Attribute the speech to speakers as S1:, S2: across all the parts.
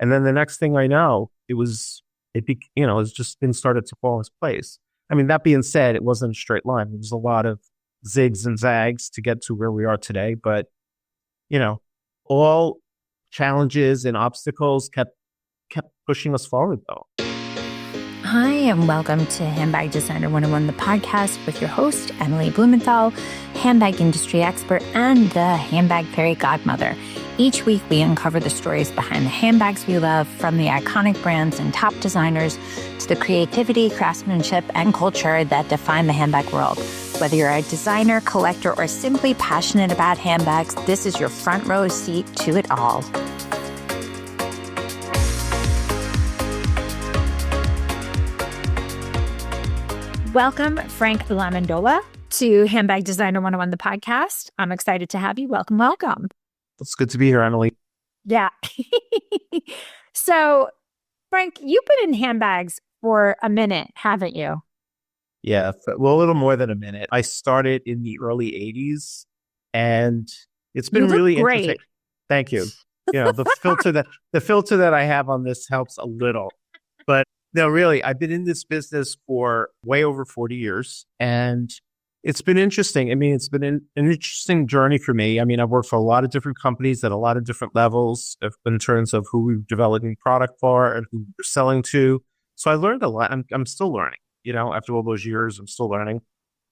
S1: And then the next thing I know, it's just been started to fall into place. I mean, that being said, it wasn't a straight line. There was a lot of zigs and zags to get to where we are today. But, you know, all challenges and obstacles kept pushing us forward, though.
S2: Hi, and welcome to Handbag Designer 101, the podcast with your host, Emily Blumenthal, handbag industry expert and the handbag fairy godmother. Each week, we uncover the stories behind the handbags we love, from the iconic brands and top designers to the creativity, craftsmanship, and culture that define the handbag world. Whether you're a designer, collector, or simply passionate about handbags, this is your front row seat to it all. Welcome, Frank Landola, to Handbag Designer 101, the podcast. I'm excited to have you. Welcome, welcome.
S1: It's good to be here, Emily.
S2: Yeah. So, Frank, you've been in handbags for a minute, haven't you?
S1: Yeah, well, a little more than a minute. I started in the early 80s, and it's been really interesting. Thank you. You know, the filter that I have on this helps a little. But no, really, I've been in this business for way over 40 years, and it's been interesting. I mean, it's been an interesting journey for me. I mean, I've worked for a lot of different companies at a lot of different levels in terms of who we're developing product for and who we're selling to. So I learned a lot. I'm still learning, you know, after all those years, I'm still learning,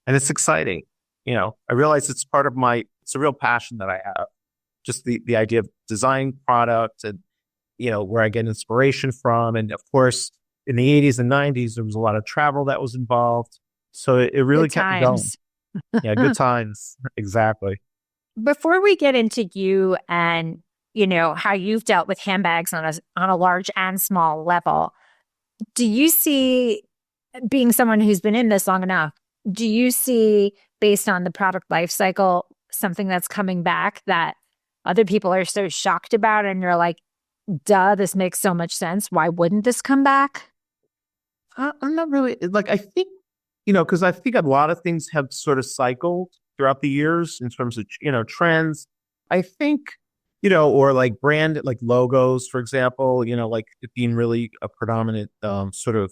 S1: and it's exciting. You know, I realize it's a real passion that I have, just the idea of designing product and, you know, where I get inspiration from. And of course, in the 80s and 90s, there was a lot of travel that was involved. So it really kept me going. Yeah, good times. Exactly.
S2: Before we get into you and, you know, how you've dealt with handbags on a large and small level, do you see, being someone who's been in this long enough, do you see, based on the product life cycle, something that's coming back that other people are so shocked about and you're like, duh, this makes so much sense. Why wouldn't this come back?
S1: I'm not really, like, I think, you know, because I think a lot of things have sort of cycled throughout the years in terms of, you know, trends. I think, you know, or like brand, like logos, for example, you know, like it being really a predominant sort of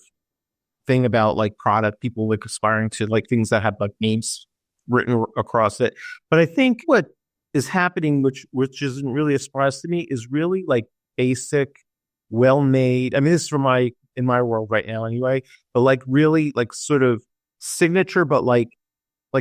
S1: thing about like product, people like aspiring to like things that have like names written across it. But I think what is happening, which isn't really a surprise to me, is really like basic, well-made. I mean, this is in my world right now anyway, but like really like sort of signature, but like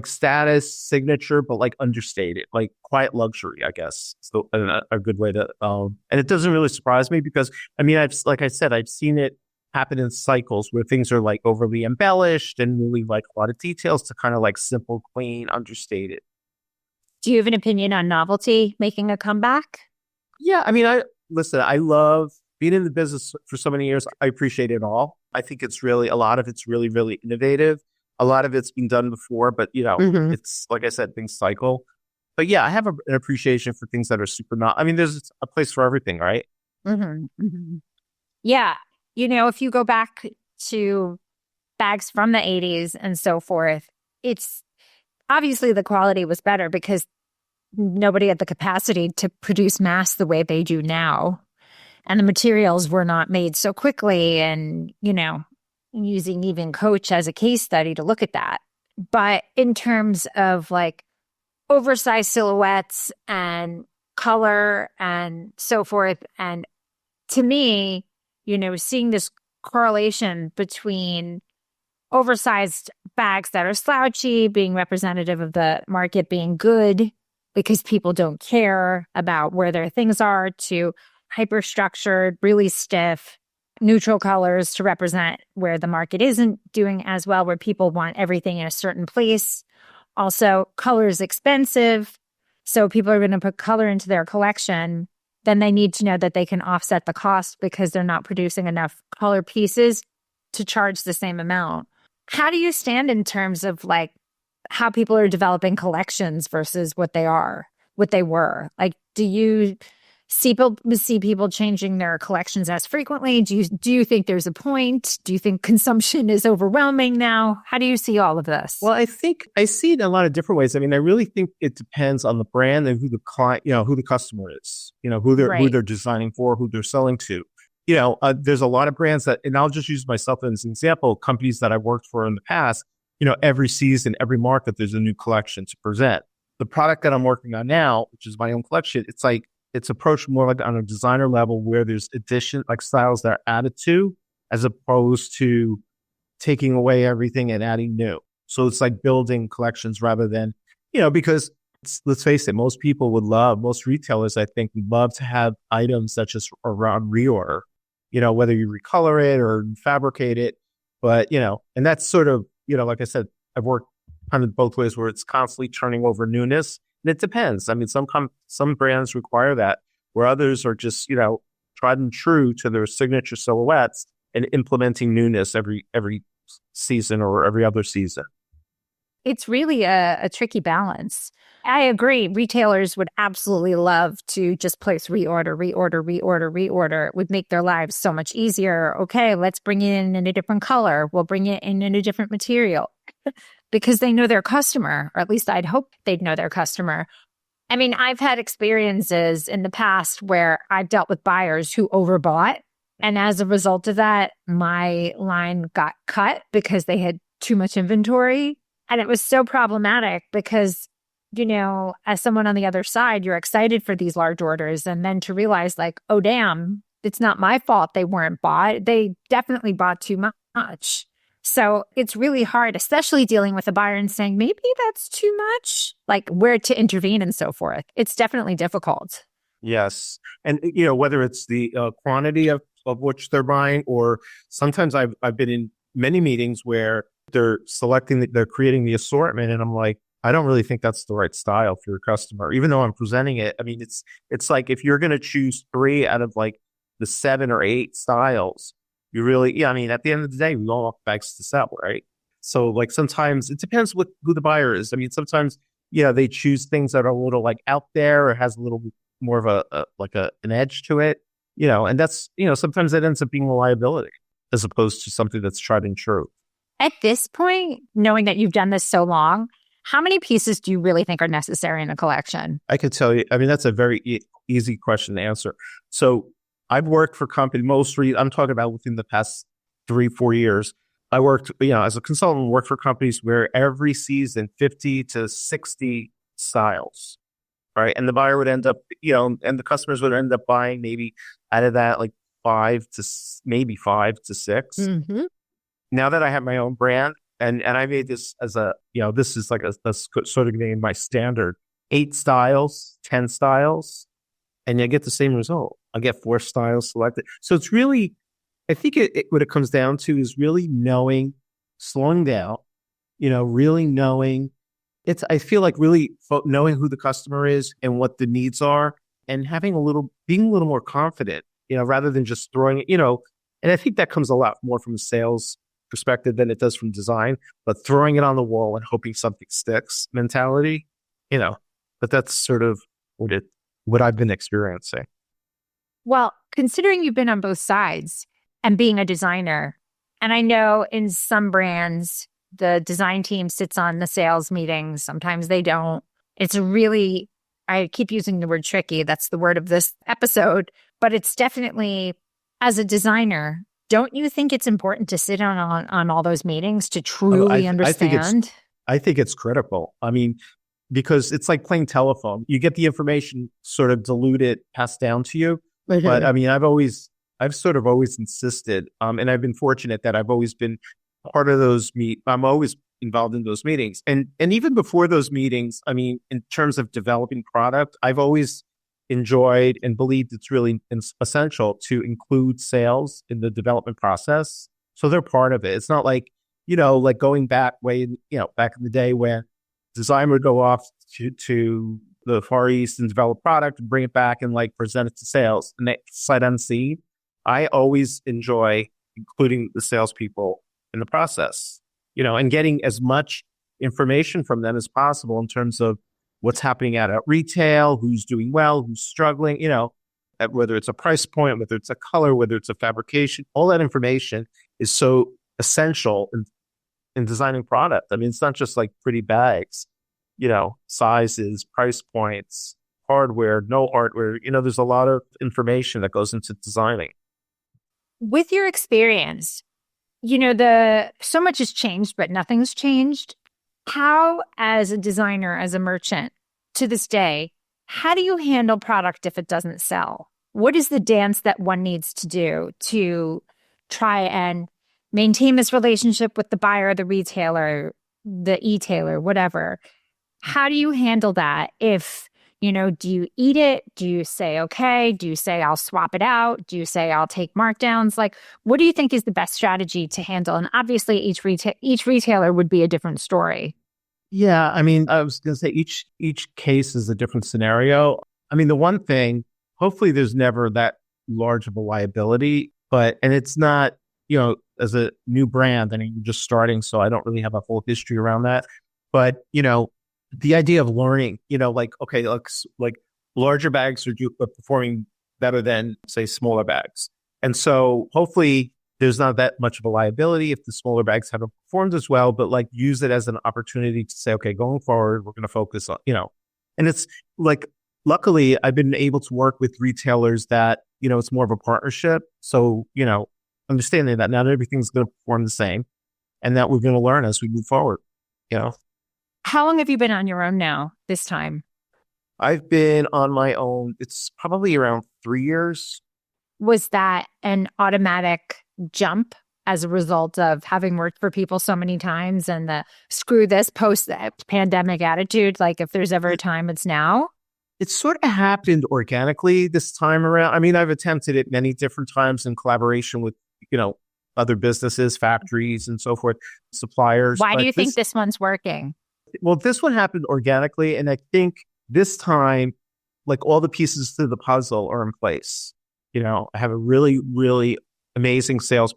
S1: status signature, but like understated, like quiet luxury, I guess. So a good way to, and it doesn't really surprise me because, I mean, like I said, I've seen it happen in cycles where things are like overly embellished and really like a lot of details to kind of like simple, clean, understated.
S2: Do you have an opinion on novelty making a comeback?
S1: Yeah. I mean, I love being in the business for so many years. I appreciate it all. I think a lot of it's really, really innovative. A lot of it's been done before, but, you know, It's like I said, things cycle. But yeah, I have an appreciation for things that are super I mean, there's a place for everything, right?
S2: Yeah. You know, if you go back to bags from the 80s and so forth, it's obviously the quality was better because nobody had the capacity to produce mass the way they do now. And the materials were not made so quickly, and, you know, using even Coach as a case study to look at that. But in terms of like oversized silhouettes and color and so forth, and to me, you know, seeing this correlation between oversized bags that are slouchy being representative of the market being good because people don't care about where their things are, to hyper-structured, really stiff, neutral colors to represent where the market isn't doing as well, where people want everything in a certain place. Also, color is expensive, so people are going to put color into their collection. Then they need to know that they can offset the cost because they're not producing enough color pieces to charge the same amount. How do you stand in terms of like how people are developing collections versus what they were? Like, do you see people changing their collections as frequently? Do you think there's a point? Do you think consumption is overwhelming now? How do you see all of this?
S1: Well, I think I see it in a lot of different ways. I mean, I really think it depends on the brand and who the client, you know, who the customer is, you know, who they're designing for, who they're selling to. there's a lot of brands that, and I'll just use myself as an example, companies that I've worked for in the past, every season, every market, there's a new collection to present. The product that I'm working on now, which is my own collection, it's approached more like on a designer level where there's addition, like styles that are added to, as opposed to taking away everything and adding new. So it's like building collections rather than, because let's face it, most retailers, I think, would love to have items that just are on reorder, whether you recolor it or fabricate it. But, and that's sort of, like I said, I've worked kind of both ways where it's constantly turning over newness. And it depends. I mean, some brands require that, where others are just, tried and true to their signature silhouettes and implementing newness every season or every other season.
S2: It's really a tricky balance. I agree. Retailers would absolutely love to just place reorder. It would make their lives so much easier. Okay, let's bring it in a different color. We'll bring it in a different material because they know their customer, or at least I'd hope they'd know their customer. I mean, I've had experiences in the past where I've dealt with buyers who overbought. And as a result of that, my line got cut because they had too much inventory. And it was so problematic because, as someone on the other side, you're excited for these large orders. And then to realize like, oh, damn, it's not my fault they weren't bought. They definitely bought too much. So it's really hard, especially dealing with a buyer and saying, maybe that's too much, like where to intervene and so forth. It's definitely difficult.
S1: Yes. And, whether it's the quantity of which they're buying, or sometimes I've been in many meetings where they're creating the assortment. And I'm like, I don't really think that's the right style for your customer, even though I'm presenting it. I mean, it's like, if you're going to choose 3 out of like the 7 or 8 styles, you really, I mean, at the end of the day, we all have bags to sell, right? So like sometimes it depends who the buyer is. I mean, sometimes, they choose things that are a little like out there or has a little more of an edge to it, and that's, sometimes that ends up being a liability as opposed to something that's tried and true.
S2: At this point, knowing that you've done this so long, how many pieces do you really think are necessary in a collection?
S1: I could tell you, I mean, that's a very easy question to answer. So I've worked for companies, I'm talking about within the past 3-4 years. I worked, as a consultant, worked for companies where every season, 50 to 60 styles, right? And the buyer would end up, and the customers would end up buying maybe out of that, like 5 to 6.
S2: Mm-hmm.
S1: Now that I have my own brand, and I made this as this is like a sort of getting my standard, 8 styles, 10 styles, and you get the same result. I get 4 styles selected. So it's really, I think what it comes down to is really slowing down, really knowing. I feel like really knowing who the customer is and what the needs are, and being a little more confident, rather than just throwing it, and I think that comes a lot more from a sales perspective than it does from design, but throwing it on the wall and hoping something sticks mentality, but that's sort of what I've been experiencing.
S2: Well, considering you've been on both sides and being a designer, and I know in some brands, the design team sits on the sales meetings. Sometimes they don't. It's really, I keep using the word tricky. That's the word of this episode, but it's definitely, as a designer, don't you think it's important to sit on all those meetings to truly understand?
S1: I think it's critical. I mean, because it's like playing telephone. You get the information sort of diluted, passed down to you.
S2: Mm-hmm.
S1: But I mean, I've sort of always insisted, and I've been fortunate that I've always been part of those I'm always involved in those meetings. And even before those meetings, I mean, in terms of developing product, I've always enjoyed and believed it's really essential to include sales in the development process. So they're part of it. It's not like, like going back back in the day when design would go off to the Far East and develop product and bring it back and like present it to sales and they sight unseen. I always enjoy including the salespeople in the process, and getting as much information from them as possible in terms of what's happening at retail, who's doing well, who's struggling, whether it's a price point, whether it's a color, whether it's a fabrication, all that information is so essential in designing product. I mean, it's not just like pretty bags, sizes, price points, hardware, no hardware. There's a lot of information that goes into designing.
S2: With your experience, so much has changed, but nothing's changed. How, as a designer, as a merchant, to this day, how do you handle product if it doesn't sell? What is the dance that one needs to do to try and maintain this relationship with the buyer, the retailer, the e-tailer, whatever? How do you handle that? If, do you eat it? Do you say, okay? Do you say, I'll swap it out? Do you say, I'll take markdowns? Like, what do you think is the best strategy to handle? And obviously each retailer would be a different story.
S1: Yeah. I mean, I was going to say each case is a different scenario. I mean, the one thing, hopefully there's never that large of a liability, and it's not, as a new brand, I mean, you're just starting, so I don't really have a whole history around that. But, the idea of learning, okay, like larger bags are performing better than, say, smaller bags. And so hopefully there's not that much of a liability if the smaller bags haven't performed as well, but like use it as an opportunity to say, okay, going forward, we're going to focus on, and it's like, luckily I've been able to work with retailers that, it's more of a partnership. So, understanding that not everything's going to perform the same and that we're going to learn as we move forward,
S2: How long have you been on your own now this time?
S1: I've been on my own. It's probably around 3 years.
S2: Was that an automatic jump as a result of having worked for people so many times and the screw this post-pandemic attitude? Like, if there's ever a time, it's now?
S1: It sort of happened organically this time around. I mean, I've attempted it many different times in collaboration with, other businesses, factories, and so forth, suppliers.
S2: Why do you think this one's working?
S1: Well, this one happened organically. And I think this time, like, all the pieces to the puzzle are in place. I have a really, really amazing sales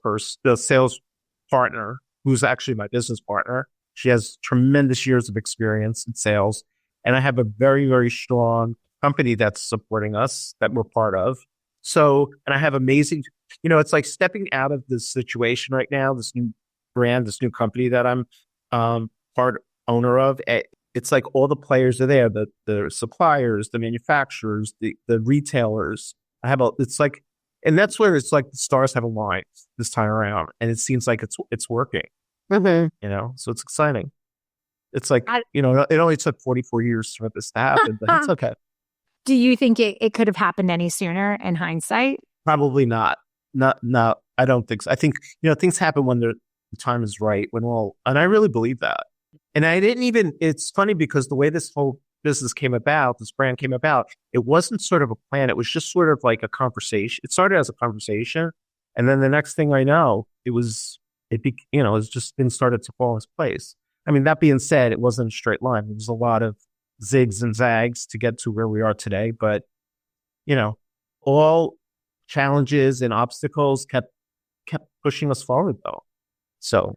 S1: partner, who's actually my business partner. She has tremendous years of experience in sales. And I have a very, very strong company that's supporting us, that we're part of. So, and I have amazing, it's like stepping out of this situation right now, this new brand, this new company that I'm part owner of. It's like all the players are there, the suppliers, the manufacturers, the retailers. And that's where it's like the stars have aligned this time around. And it seems like it's working, so it's exciting. It's like, it only took 44 years for this to happen, but it's okay.
S2: Do you think it could have happened any sooner in hindsight?
S1: Probably not. No, I don't think so. I think, things happen when the time is right, and I really believe that. And it's funny because the way this whole business came about, this brand came about, it wasn't sort of a plan. It was just sort of like a conversation. It started as a conversation. And then the next thing I know, it's just been started to fall into place. I mean, that being said, it wasn't a straight line. There was a lot of zigs and zags to get to where we are today. But, all challenges and obstacles kept pushing us forward, though. So,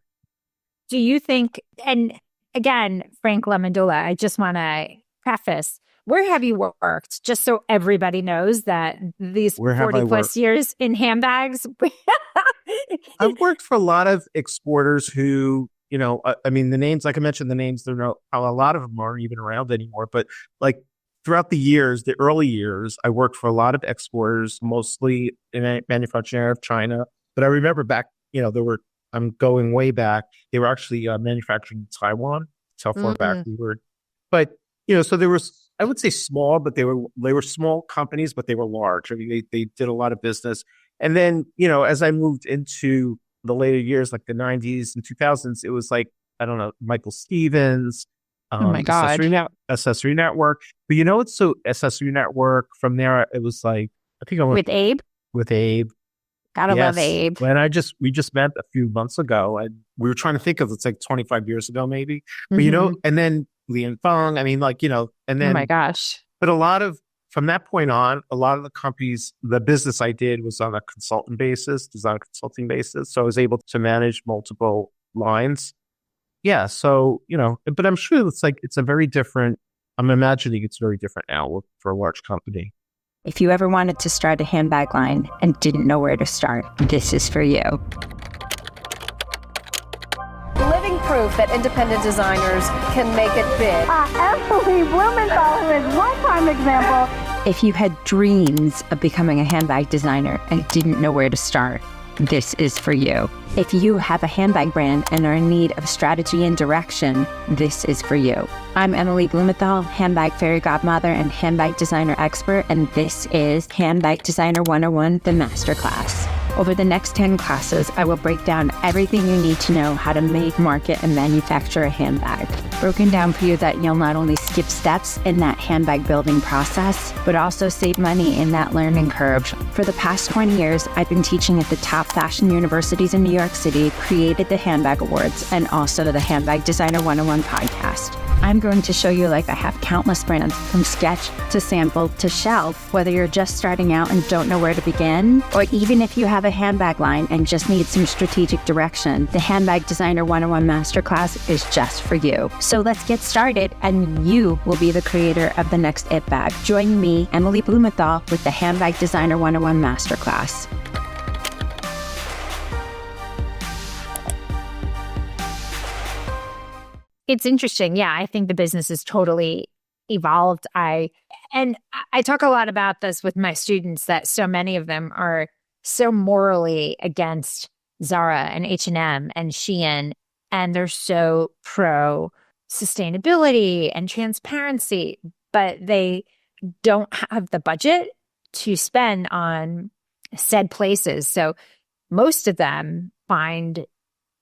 S2: do you think, and again, Frank Landola, I just want to preface, where have you worked? Just so everybody knows that these 40 plus years in handbags.
S1: I've worked for a lot of exporters who, I mean, the names, like I mentioned, a lot of them aren't even around anymore. But like throughout the early years, I worked for a lot of exporters, mostly in manufacturing out of China. But I remember back, I'm going way back. They were actually manufacturing in Taiwan. That's how far back we were. But, so there was, I would say small, but they were small companies, but they were large. I mean, they did a lot of business. And then, as I moved into the later years, like the 90s and 2000s, it was like, I don't know, Michael Stevens.
S2: Oh my God.
S1: Accessory Network. But Accessory Network, from there, it was like, I think I went
S2: with Abe?
S1: With Abe.
S2: Gotta love Abe.
S1: When we just met a few months ago, and we were trying to think of, it's like 25 years ago, maybe. But, and then Lian Feng, I mean, and then.
S2: Oh my gosh.
S1: But from that point on, a lot of the companies, the business I did was on a design consulting basis. So I was able to manage multiple lines. Yeah. So, but I'm sure it's a very different, I'm imagining it's very different now for a large company.
S3: If you ever wanted to start a handbag line and didn't know where to start, this is for you.
S4: Living proof that independent designers can make it big.
S5: Emily Blumenthal is one prime example.
S3: If you had dreams of becoming a handbag designer and didn't know where to start, this is for you. If you have a handbag brand and are in need of strategy and direction, this is for you. I'm Emily Blumenthal, handbag fairy godmother and handbag designer expert, and this is Handbag Designer 101, the masterclass. Over the next 10 classes, I will break down everything you need to know how to make, market, and manufacture a handbag. Broken down for you that you'll not only skip steps in that handbag building process, but also save money in that learning curve. For the past 20 years, I've been teaching at the top fashion universities in New York City, created the Handbag Awards, and also the Handbag Designer 101 podcast. I'm going to show you like I have countless brands, from sketch to sample to shelf, whether you're just starting out and don't know where to begin, or even if you have a handbag line and just need some strategic direction, the Handbag Designer 101 Masterclass is just for you. So let's get started, and you will be the creator of the next it bag. Join me, Emily Blumenthal, with the Handbag Designer 101 Masterclass.
S2: It's interesting. Yeah, I think the business has totally evolved. I talk a lot about this with my students, that so many of them are so morally against Zara and H&M and Shein, and they're so pro sustainability and transparency, but they don't have the budget to spend on said places. So most of them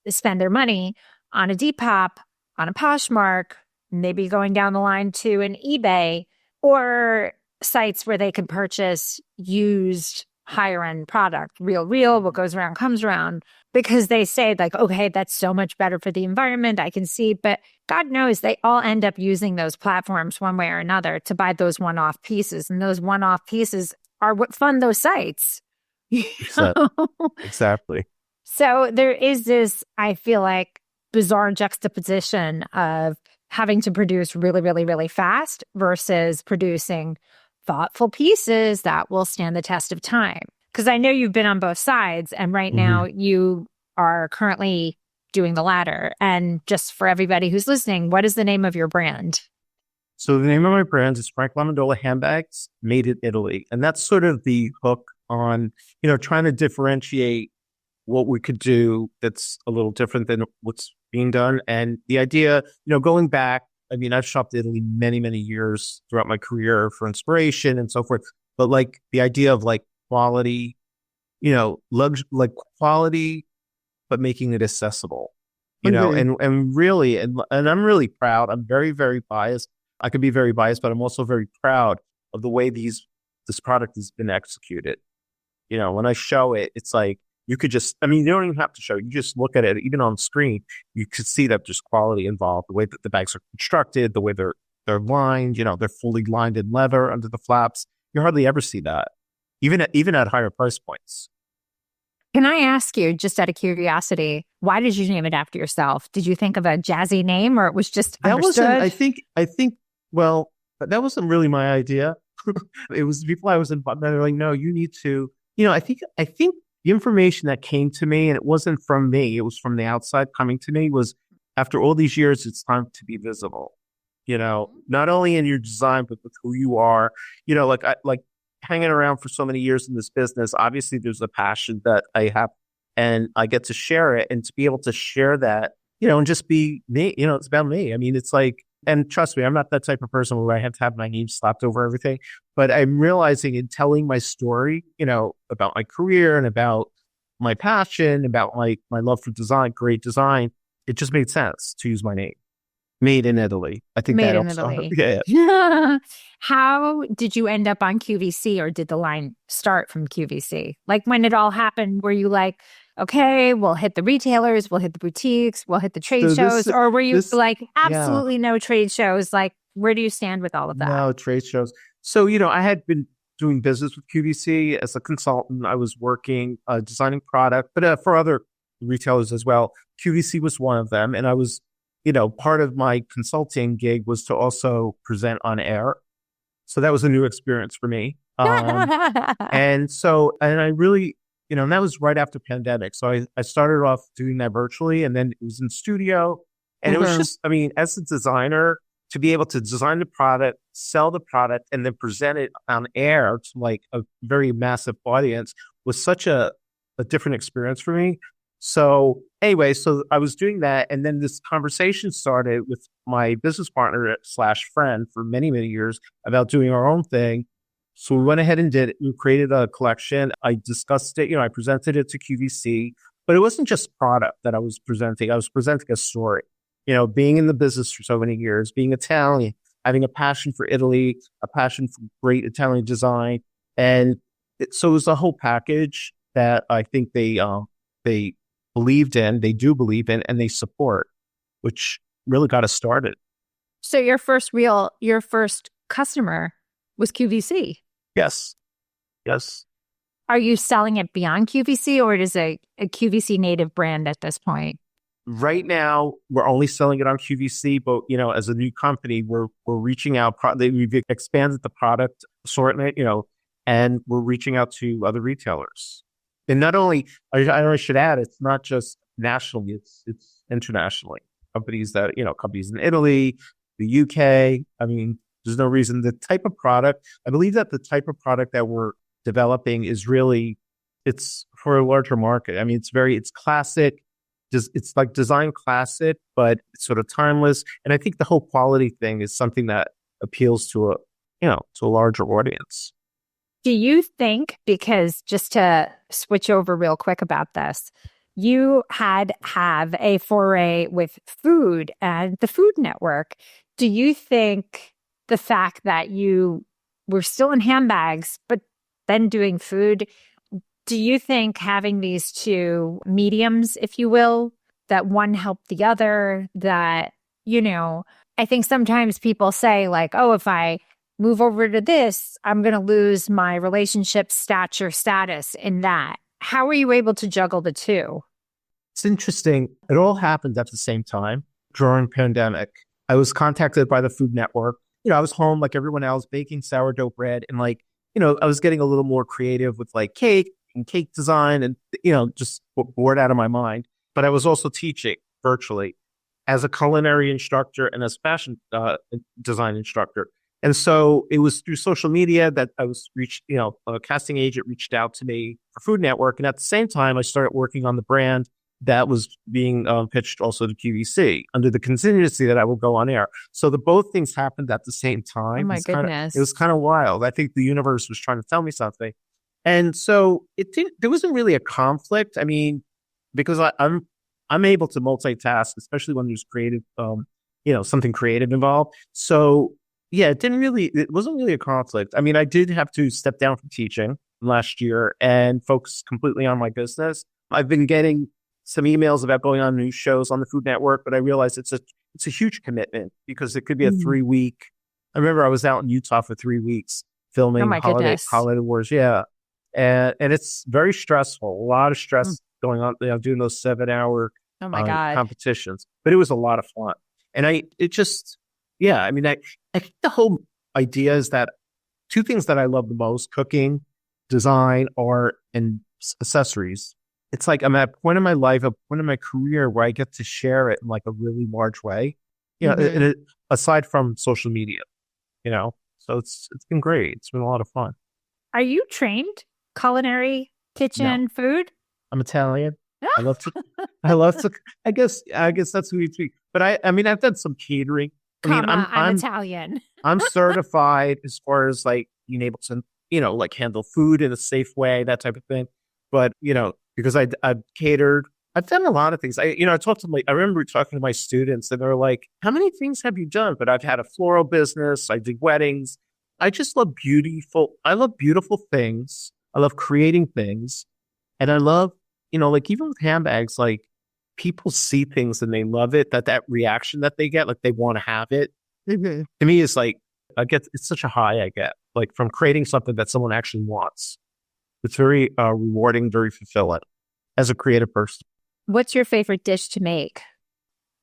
S2: spend their money on a Depop, on a Poshmark, maybe going down the line to an eBay, or sites where they can purchase used higher end product, real, what goes around comes around, because they say like, okay, that's so much better for the environment. I can see, but God knows they all end up using those platforms one way or another to buy those one-off pieces. And those one-off pieces are what fund those sites.
S1: Exactly.
S2: So there is this, I feel like, bizarre juxtaposition of having to produce really, really, really fast versus producing thoughtful pieces that will stand the test of time. Because I know you've been on both sides, and right now you are currently doing the latter. And just for everybody who's listening, what is the name of your brand?
S1: So the name of my brand is Frank Landola Handbags, made in Italy. And that's sort of the hook on, trying to differentiate what we could do that's a little different than what's being done. And the idea, going back, I've shopped Italy many, many years throughout my career for inspiration and so forth. But like the idea of like quality, like quality, but making it accessible, and really, and I'm really proud. I'm very, very biased. I could be very biased, but I'm also very proud of the way this product has been executed. When I show it, it's like, you could just, you don't even have to show. You just look at it, even on screen, you could see that there's quality involved. The way that the bags are constructed, the way they're lined, they're fully lined in leather under the flaps. You hardly ever see that, even at higher price points.
S2: Can I ask you, just out of curiosity, why did you name it after yourself? Did you think of a jazzy name, or it was just understood?
S1: I think, well, that wasn't really my idea. It was people I was involved. They're like, no, you need to, I think the information that came to me, and it wasn't from me, it was from the outside coming to me, was after all these years, it's time to be visible, not only in your design, but with who you are, like hanging around for so many years in this business. Obviously there's a passion that I have, and I get to share it, and to be able to share that, and just be me, it's about me. It's like, and trust me, I'm not that type of person where I have to have my name slapped over everything. But I'm realizing in telling my story, about my career and about my passion, about my love for design, great design, it just made sense to use my name. Made in Italy. I think
S2: Made
S1: that
S2: in
S1: also,
S2: Italy.
S1: Yeah.
S2: How did you end up on QVC, or did the line start from QVC? Like when it all happened, were you like, okay, we'll hit the retailers, we'll hit the boutiques, we'll hit the trade shows, or were you like, absolutely no trade shows? Like, where do you stand with all of that?
S1: No trade shows. So, I had been doing business with QVC as a consultant. I was working, designing product, but for other retailers as well. QVC was one of them. And I was, part of my consulting gig was to also present on air. So that was a new experience for me. And I really, and that was right after pandemic. So I started off doing that virtually, and then it was in studio. And it was just, as a designer, to be able to design the product, sell the product, and then present it on air to like a very massive audience was such a a different experience for me. So anyway, so I was doing that. And then this conversation started with my business partner slash friend for many, many years about doing our own thing. So we went ahead and did it. We created a collection. I discussed it, I presented it to QVC, but it wasn't just product that I was presenting. I was presenting a story, being in the business for so many years, being Italian, having a passion for Italy, a passion for great Italian design. And so it was a whole package that I think they believed in, they do believe in, and they support, which really got us started.
S2: So your first customer was QVC.
S1: Yes. Yes.
S2: Are you selling it beyond QVC, or it is a QVC native brand at this point?
S1: Right now, we're only selling it on QVC, but as a new company, we're reaching out. We've expanded the product assortment, and we're reaching out to other retailers. And not only, I should add, it's not just nationally; it's internationally. Companies in Italy, the UK. I mean, there's no reason. The type of product, I believe that the type of product that we're developing is really, it's for a larger market. I mean, it's classic. It's like design classic, but it's sort of timeless. And I think the whole quality thing is something that appeals to a larger audience.
S2: Do you think, because just to switch over real quick about this, you have a foray with food and the Food Network. Do you think the fact that you were still in handbags, but then doing food, do you think having these two mediums, if you will, that one helped the other, that, I think sometimes people say like, oh, if I move over to this, I'm going to lose my relationship status in that. How were you able to juggle the two?
S1: It's interesting. It all happened at the same time during pandemic. I was contacted by the Food Network. I was home like everyone else, baking sourdough bread, and I was getting a little more creative with like cake and cake design, and just bored out of my mind. But I was also teaching virtually as a culinary instructor and as fashion design instructor. And so it was through social media that I was a casting agent reached out to me for Food Network. And at the same time, I started working on the brand that was being pitched also to QVC under the contingency that I will go on air. So both things happened at the same time.
S2: Oh my goodness.
S1: It was kind of wild. I think the universe was trying to tell me something. And so there wasn't really a conflict. I mean, because I'm able to multitask, especially when there's creative, something creative involved. So yeah, it wasn't really a conflict. I mean, I did have to step down from teaching last year and focus completely on my business. I've been getting some emails about going on new shows on the Food Network, but I realized it's a huge commitment because it could be a 3-week. I remember I was out in Utah for 3 weeks filming Holiday Wars. Yeah. And it's very stressful, a lot of stress going on, doing those 7-hour competitions, but it was a lot of fun. And I think the whole idea is that two things that I love the most: cooking, design, art, and accessories. It's like I'm at a point in my life, a point in my career where I get to share it in like a really large way, aside from social media, so it's been great. It's been a lot of fun.
S2: Are you trained culinary kitchen food?
S1: I'm Italian. I love to, I guess that's who you speak. But I've done some catering.
S2: I'm Italian.
S1: I'm certified as far as like being able to, like handle food in a safe way, that type of thing. But, because I've catered, I've done a lot of things. I remember talking to my students and they're like, how many things have you done? But I've had a floral business. I did weddings. I just love beautiful things. I love creating things. And I love, like even with handbags, like people see things and they love it, that reaction that they get, like they want to have it. To me, it's like, it's such a high I get, like from creating something that someone actually wants. It's very rewarding, very fulfilling as a creative person.
S2: What's your favorite dish to make?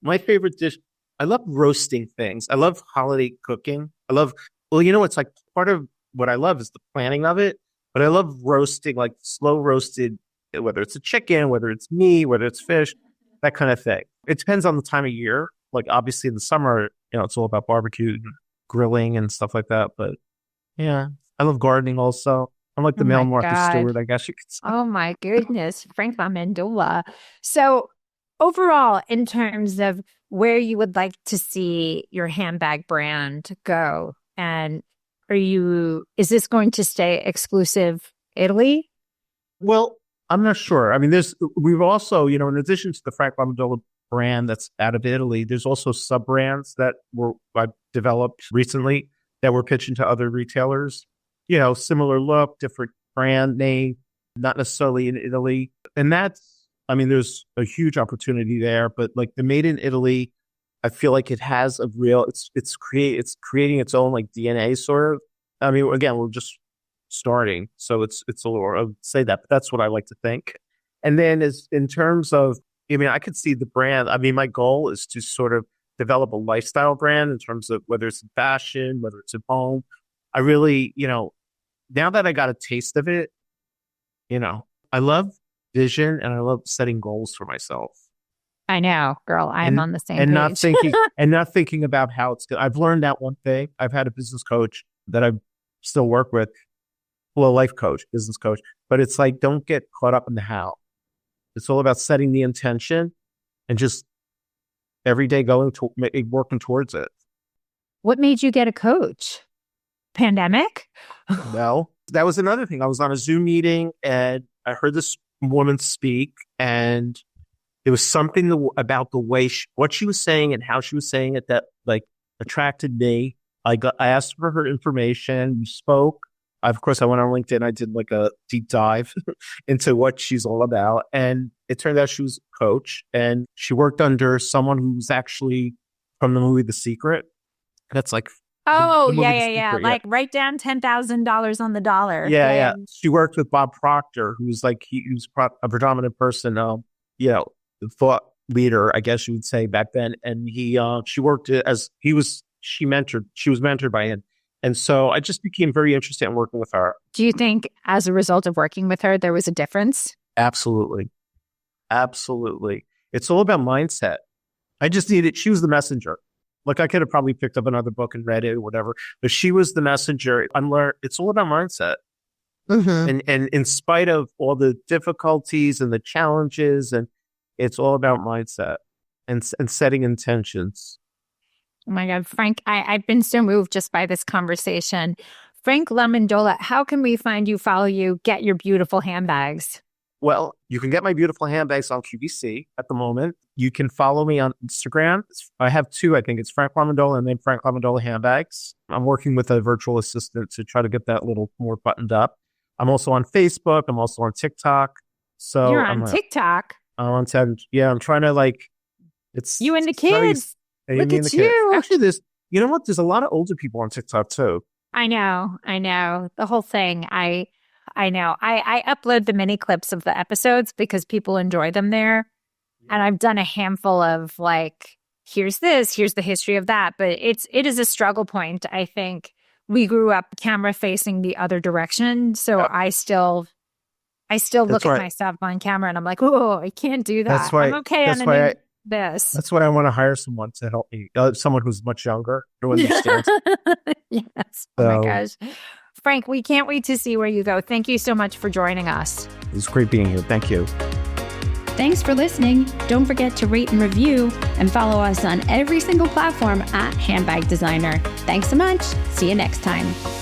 S1: My favorite dish, I love roasting things. I love holiday cooking. It's like part of what I love is the planning of it, but I love roasting, like slow roasted, whether it's a chicken, whether it's meat, whether it's fish, that kind of thing. It depends on the time of year. Like obviously in the summer, it's all about barbecue and grilling and stuff like that. But yeah, I love gardening also. I'm like the
S2: Oh
S1: male
S2: my
S1: Martha
S2: God.
S1: Stewart, I guess you could say.
S2: Oh my goodness, Frank Landola. So overall, in terms of where you would like to see your handbag brand go, and is this going to stay exclusive Italy?
S1: Well, I'm not sure. I mean, we've also, in addition to the Frank Lamondola brand that's out of Italy, there's also sub brands that I've developed recently that we're pitching to other retailers. Similar look, different brand name, not necessarily in Italy. And there's a huge opportunity there, but like the made in Italy, I feel like it has it's creating its own like DNA sort of. I mean, again, we're just starting, so it's a little, I would say that, but that's what I like to think. And then in terms of, I could see the brand. I mean, my goal is to sort of develop a lifestyle brand in terms of whether it's in fashion, whether it's in home. I really, now that I got a taste of it, I love vision and I love setting goals for myself.
S2: I know, girl. I'm on the same
S1: and
S2: page.
S1: not thinking about how it's good. I've learned that one thing. I've had a business coach that I still work with, well, a life coach, business coach, but it's like, don't get caught up in the how. It's all about setting the intention and just every day working towards it.
S2: What made you get a coach? Pandemic?
S1: Well, that was another thing. I was on a Zoom meeting and I heard this woman speak, and there was something about the way what she was saying and how she was saying it that like attracted me. I asked for her information. We spoke. Of course, I went on LinkedIn. I did like a deep dive into what she's all about. And it turned out she was a coach, and she worked under someone who's actually from the movie The Secret. That's like,
S2: oh,
S1: the movie The
S2: yeah.
S1: Secret,
S2: Like write down $10,000 on the dollar.
S1: Yeah. She worked with Bob Proctor, who's like, he was a predominant person, the thought leader, I guess you would say back then. And she worked she was mentored by him. And so I just became very interested in working with her.
S2: Do you think as a result of working with her, there was a difference?
S1: Absolutely. It's all about mindset. I just needed, she was the messenger. Like I could have probably picked up another book and read it or whatever, but she was the messenger. It's all about mindset. Mm-hmm. And in spite of all the difficulties and the challenges, and it's all about mindset and setting intentions.
S2: Oh my God, Frank, I've been so moved just by this conversation. Frank Lamondola, how can we find you, follow you, get your beautiful handbags?
S1: Well, you can get my beautiful handbags on QVC at the moment. You can follow me on Instagram. I have two, I think. It's Frank Lamondola and then Frank Lamondola Handbags. I'm working with a virtual assistant to try to get that a little more buttoned up. I'm also on Facebook. I'm also on TikTok. So
S2: you're on TikTok?
S1: I'm on TikTok. Yeah, I'm trying to it's
S2: you and the kids. Look at you.
S1: Actually, there's a lot of older people on TikTok too.
S2: I know. The whole thing. I know. I upload the mini clips of the episodes because people enjoy them there. And I've done a handful of like, here's this, here's the history of that. But it is a struggle point. I think we grew up camera facing the other direction. So yeah. I still look at myself on camera and I'm like, oh, I can't do that.
S1: That's why,
S2: I'm okay
S1: that's
S2: on
S1: why
S2: this.
S1: That's why I want to hire someone to help me. Someone who's much younger who understands.
S2: Yes. Oh my gosh. Frank, we can't wait to see where you go. Thank you so much for joining us.
S1: It was great being here. Thank you.
S3: Thanks for listening. Don't forget to rate and review and follow us on every single platform at Handbag Designer. Thanks so much. See you next time.